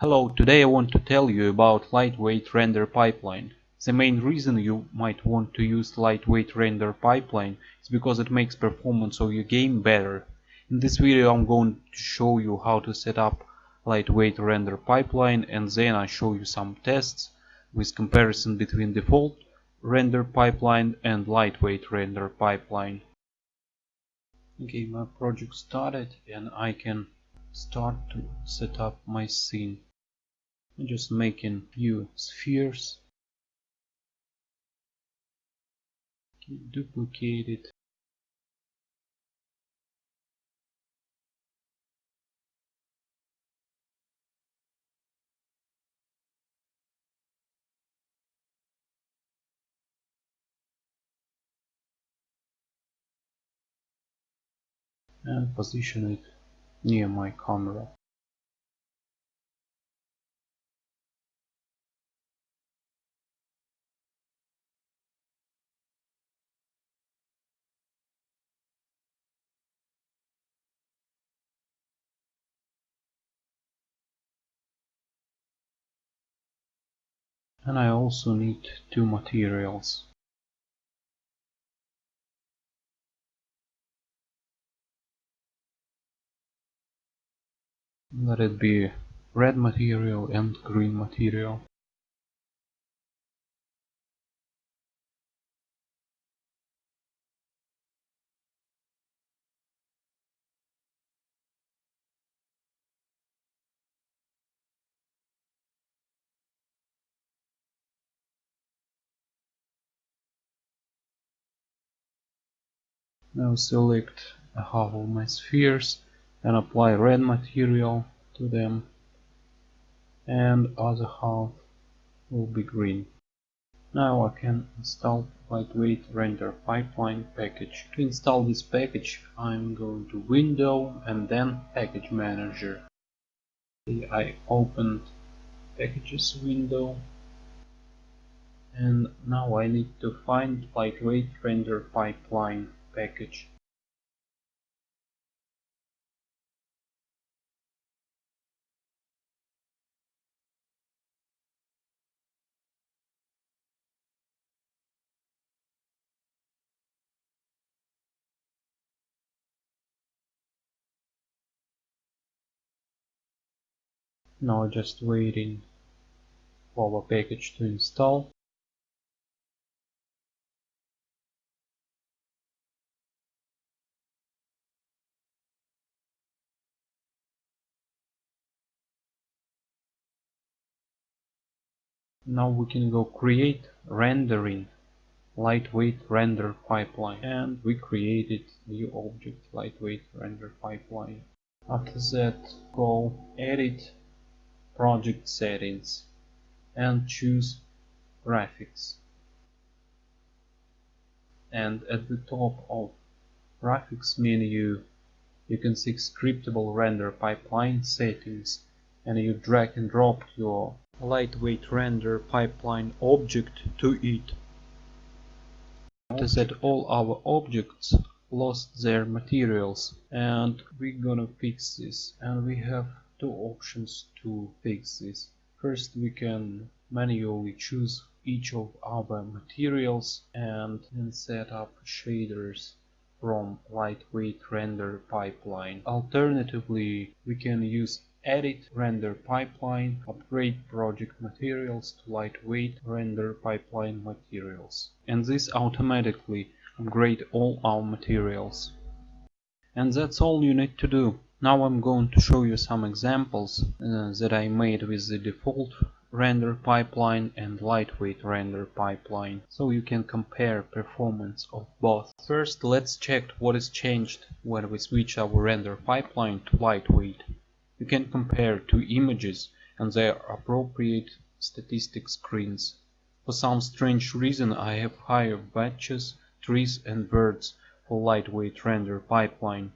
Hello, today I want to tell you about lightweight render pipeline. The main reason you might want to use lightweight render pipeline is because it makes performance of your game better. In this video I'm going to show you how to set up lightweight render pipeline, and then I show you some tests with comparison between default render pipeline and lightweight render pipeline. Okay, my project started and I can start to set up my scene. I'm just making few spheres, duplicate it, and position it near my camera. And I also need two materials. Let it be red material and green material. Now select half of my spheres and apply red material to them, and other half will be green. Now I can install lightweight render pipeline package. To install this package I'm going to Window and then Package Manager. I opened Packages window, and now I need to find lightweight render pipeline package. Now just waiting for the package to install. Now we can go create rendering lightweight render pipeline, and we created new object lightweight render pipeline. After that go edit project settings and choose graphics, and at the top of graphics menu you can see scriptable render pipeline settings, and you drag and drop your lightweight render pipeline object to it. After that all our objects lost their materials, and we're gonna fix this, and we have two options to fix this. First, we can manually choose each of our materials and then set up shaders from lightweight render pipeline. Alternatively, we can use edit render pipeline, upgrade project materials to lightweight render pipeline materials, and this automatically upgrade all our materials. And that's all you need to do. Now I'm going to show you some examples that I made with the default render pipeline and lightweight render pipeline, so you can compare performance of both. First, let's check what is changed when we switch our render pipeline to lightweight. You can compare two images and their appropriate statistic screens. For some strange reason I have higher batches, trees and birds for lightweight render pipeline,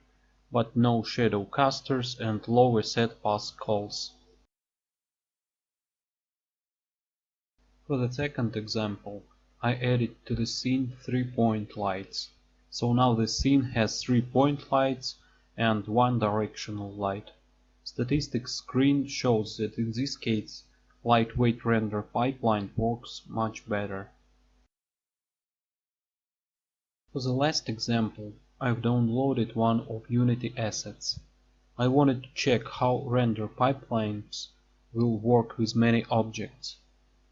but no shadow casters and lower set pass calls. For the second example, I added to the scene 3-point lights. So now the scene has 3-point lights and one directional light. Statistics screen shows that in this case, lightweight render pipeline works much better. For the last example, I've downloaded one of Unity assets. I wanted to check how render pipelines will work with many objects.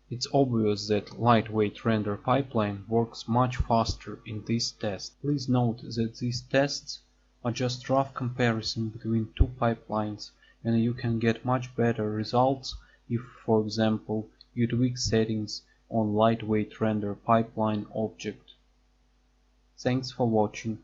It's obvious that lightweight render pipeline works much faster in this test. Please note that these tests are just rough comparison between two pipelines, and you can get much better results if, for example, you tweak settings on lightweight render pipeline object. Thanks for watching.